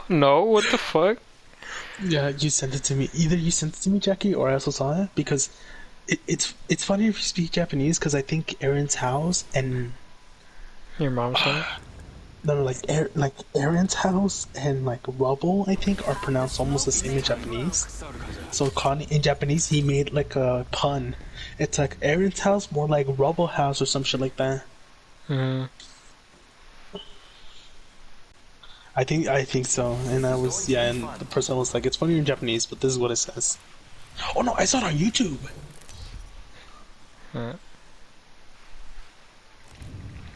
No, what the fuck? Yeah, you sent it to me. Either you sent it to me, Jackie, or I also saw it because it's funny if you speak Japanese because I think Aaron's house and Your mom's house? no, like Aaron's house and like rubble I think are pronounced almost the same in Japanese. So in Japanese he made like a pun. It's like Aaron's house more like rubble house or some shit like that. Mm. I think so. And I was yeah, and the person was like, it's funny in Japanese, but this is what it says. Oh no, I saw it on YouTube. Mm.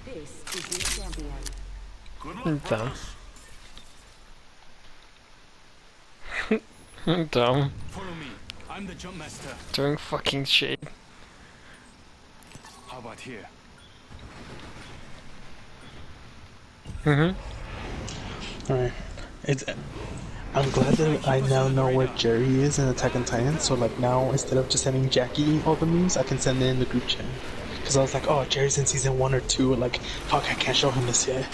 This is your champion. Dumb. Dumb. Follow me. I'm the jump master. Doing fucking shit. How about here? Alright. It's I'm glad that I now know where Jerry is in Attack on Titan, so like now instead of just sending Jackie all the memes, I can send it in the group chat. Because I was like, oh, Jerry's in season 1 or 2, like, fuck, I can't show him this yet.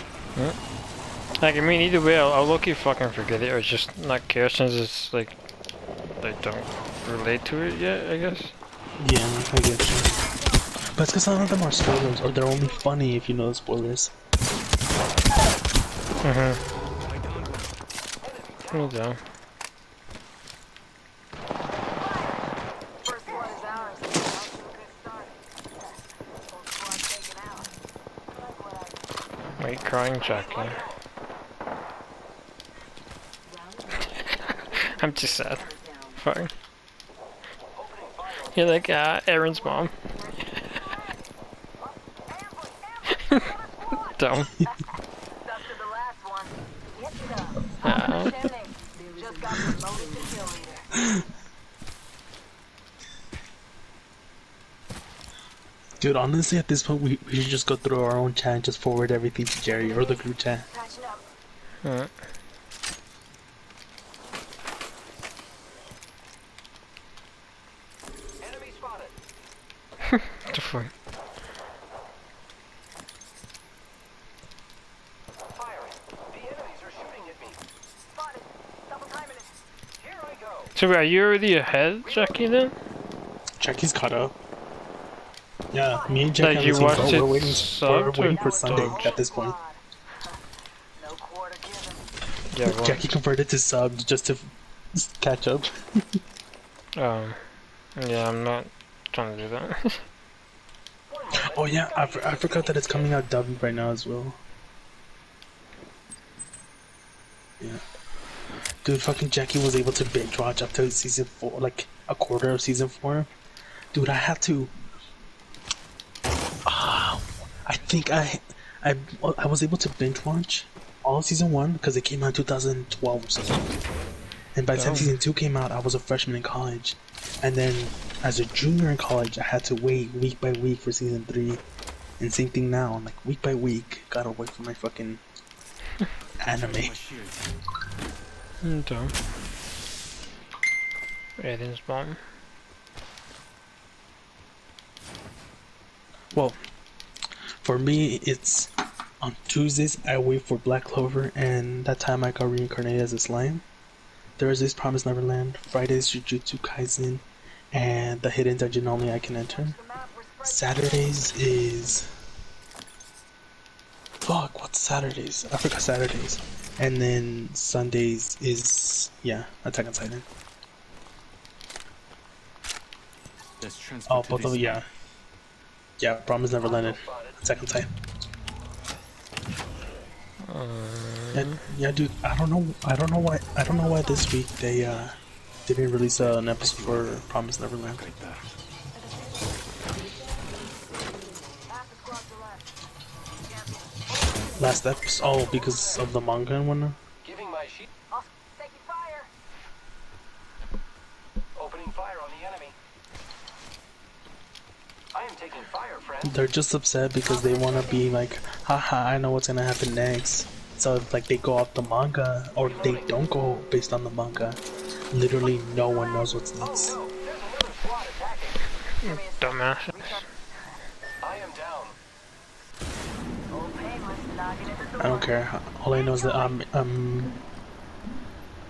Like, I mean, either way, I'll look you fucking forget it or just not care since it's like, they don't relate to it yet, I guess. Yeah, I get you. But it's because none of them are spoilers, or they're only funny if you know the spoilers. Cool down. First one is ours. Off to a good start. Whole squad taken out. Wait, crying Jackie. I'm just sad. Fine. You're like, Aaron's mom. Dumb. Stuck to the last one. Get it up. Just got promoted to kill leader. Dude, honestly, at this point, we should just go through our own chat and just forward everything to Jerry or the group chat. Patching up. Alright. Enemy spotted. What the fuck? Firing. The enemies are shooting at me. Spotted. Double timing it. Here I go. So are you already ahead, Jackie, then? Jackie's caught up. Yeah, me and Jackie Like, on you the same watched boat. it We're subbed waiting or for Sunday dubbed? at this point. No quarter given. Yeah, well, Jackie converted to sub just to catch up. yeah, I'm not trying to do that. Oh yeah, I forgot that it's coming out dubbed right now as well. Yeah. Dude, fucking Jackie was able to binge watch up to season 4, like a quarter of season 4. Dude, I had to. I think I was able to binge watch all of season 1 because it came out in 2012 or something. And by the time Oh. season 2 came out, I was a freshman in college. And then as a junior in college, I had to wait week by week for season 3. And same thing now, I'm like week by week, gotta wait for my fucking anime. My shield. Dumb. Aiden's mom. Well, for me, it's on Tuesdays I wait for Black Clover, and that time I got reincarnated as a slime. Thursdays, Promised Neverland. Fridays, Jujutsu Kaisen, and the hidden dungeon only I can enter. The map we're spreading. Saturdays is... Fuck, what's Saturdays? I forgot Saturdays. And then Sundays is, yeah, Attack on Titan. Let's transfer Oh, to both of this. them, yeah. Yeah, Promised Neverland and Attack on Titan. Yeah, dude, I don't know why this week they didn't release an episode for Promised Neverland. Right there. Half the squad's left. Champion. Last episode, oh, because of the manga and whatnot. Giving my sheet. Taking fire. Opening fire on the enemy. I am taking fire, friend. They're just upset because they want to be like, haha, I know what's gonna happen next. So if, like, they go off the manga, or they don't go based on the manga, literally no one knows what's next. No, there's another squad attacking. Dumbass. I am down. Old penguins knocking at the door. I don't care. All I know is that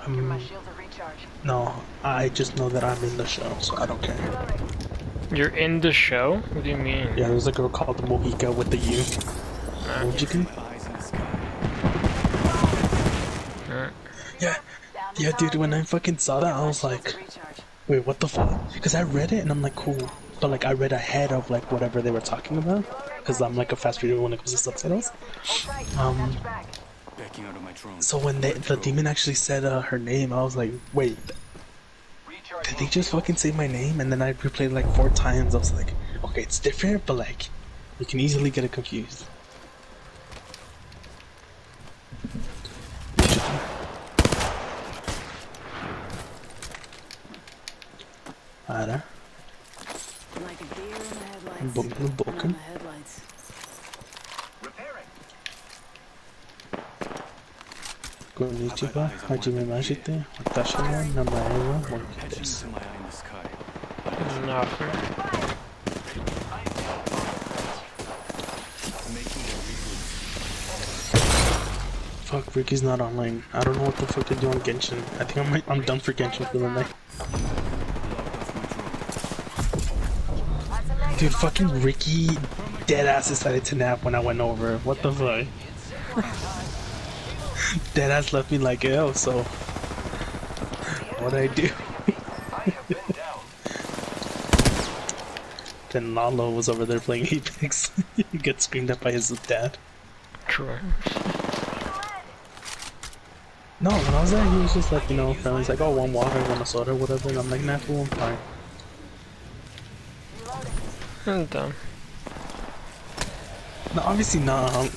Give my shields a recharge. No, I just know that I'm in the show, so I don't care. Reloading. You're in the show? What do you mean? Yeah, there's a girl called Mojica with the U. Mojica? Yeah, Down to yeah, dude, when I target. fucking saw that, I My was shields like, a recharge. wait, what the fuck? Because I read it and I'm like, cool. But like, I read ahead of like whatever they were talking about. Because I'm like a fast reader when it comes to subtitles. Hold tight. Got your back. Backing out of my drone. So when the demon actually said her name, I was like, wait, did they just fucking say my name? And then I replayed like 4 times. I was like, okay, it's different, but like, you can easily get it confused. Ara, Like a deer in the headlights. Boken. The headlights. Repairing. Konnichiwa, hajime mashite, watashi wa namae wa Monkey Etching desu. to my eye in the sky. Nothing. Making a reboot. Fuck, Ricky's not online. I don't know what the fuck to do on Genshin. I think I'm done for Genshin for the night. Dude, fucking Ricky deadass decided to nap when I went over. What the fuck? Deadass left me like ill, so what'd I do? I have been down. Then Lalo was over there playing Apex. He gets screamed at by his dad. True. No, when I was there, he was just like, you know, friendly. He's like, oh, one water, one a soda, whatever. And I'm like, nah, fool, I'm fine. I'm done. No, obviously not.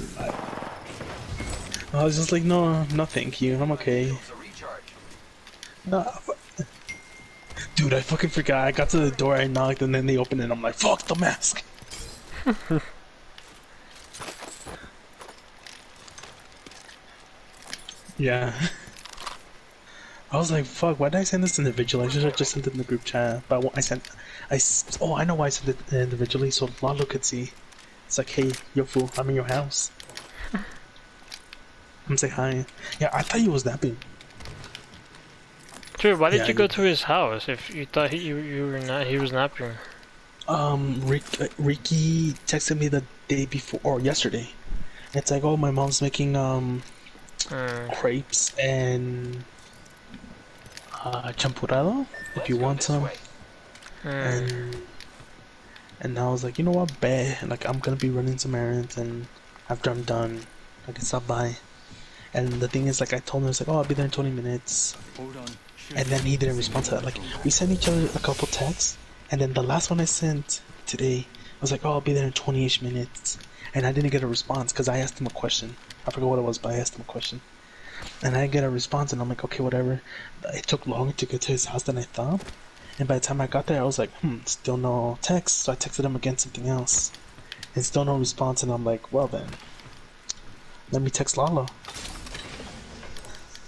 I was just like, no, no, thank you. I'm okay. It's a recharge. No, dude, I fucking forgot. I got to the door, I knocked, and then they opened it. And I'm like, fuck the mask. Yeah. I was like, fuck, why did I send this individually? I should have just sent it in the group chat. But oh, I know why I sent it individually, so Lalo could see. It's like, hey, yo fool, I'm in your house. I'm saying hi. Yeah, I thought he was napping. True, why did Yeah, you go to his house if you thought you were not, he was napping? Ricky texted me the day before, or yesterday. It's like, oh, my mom's making, crepes and champurrado if you want some. And I was like, you know what, bet, like I'm gonna be running some errands, and after I'm done I can stop by. And the thing is, like, I told him, I was like, oh, I'll be there in 20 minutes. Hold on. And then he didn't respond to that. Like, we sent each other a couple texts, and then the last one I sent today, I was like, oh, I'll be there in 20-ish minutes. And I didn't get a response because I asked him a question. I forgot what it was, but I asked him a question. And I didn't get a response, and I'm like, okay, whatever. It took longer to get to his house than I thought. And by the time I got there, I was like, still no text. So I texted him again something else. And still no response, and I'm like, well then, let me text Lalo.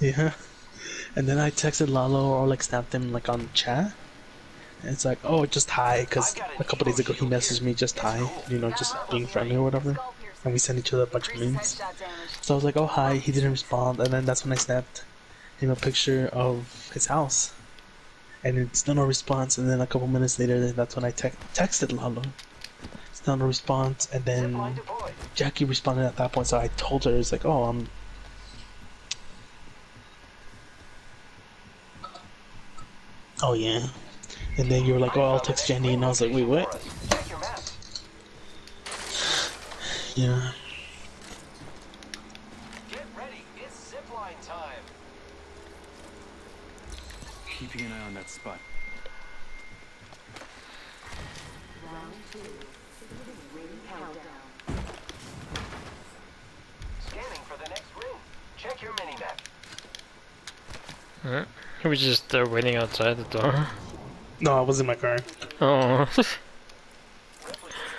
Yeah. And then I texted Lalo or like snapped him like on chat. And it's like, oh, just hi, because a couple days ago he messaged me just hi, you know, just being friendly or whatever. And we sent each other a bunch of memes. So I was like, oh, hi, he didn't respond. And then that's when I snapped him a picture of his house. And it's still no response. And then a couple minutes later, that's when I texted Lalo. Still no response. And then Jackie responded at that point. So I told her, it's like, oh, oh yeah. And then you were like, oh, I'll text Jenny, and I was like, wait, what? Check your map. Yeah. Get ready. It's zipline time. Keeping an eye on that spot. Scanning for the next room. Check your mini-map. He was just there waiting outside the door. No, I was in my car. Oh. Replicator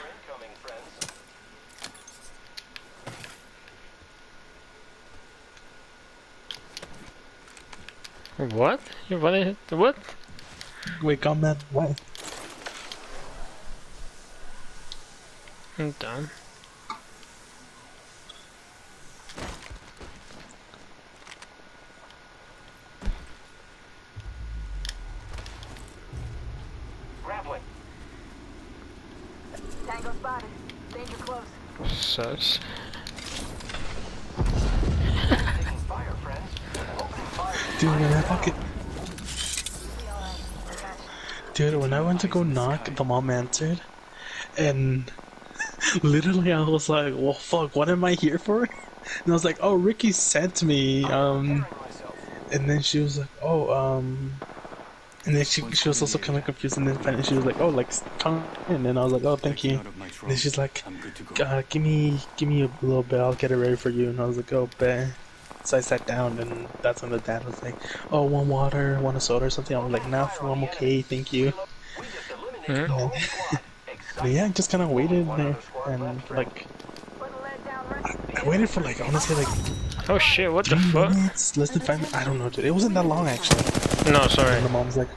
incoming, friends. What? You wanna what? Wait, comment. What? I'm done. Danger close. Sus. Taking fire, friends. Opening fire. Dude, when I fucking Be alright. I got you. dude, when I went to go knock, the mom answered, and literally I was like, "Well, fuck, what am I here for?" And I was like, "Oh, Ricky sent me." Preparing myself. And then she was like, "Oh, And then she was also kind of confused, and then finally she was like, "Oh, like come in," and I was like, "Oh, thank you." Out of my And drone. then she's like, I'm good to go. give me a little bit, I'll get it ready for you." And I was like, "Oh, bet." So I sat down, and that's when the dad was like, "Oh, one water, one a soda or something." I was like, "Nah, fool, I'm okay, thank you." We just eliminated Hmm? the whole squad. But Exciting. yeah, I just kind of waited One there, other squad and left, friends. like Putting lead down right. I waited for like honestly like Oh shit, what the 3 fuck? minutes, less than 5 minutes. I don't know, dude. It wasn't that long actually. No, And sorry. then the mom's like,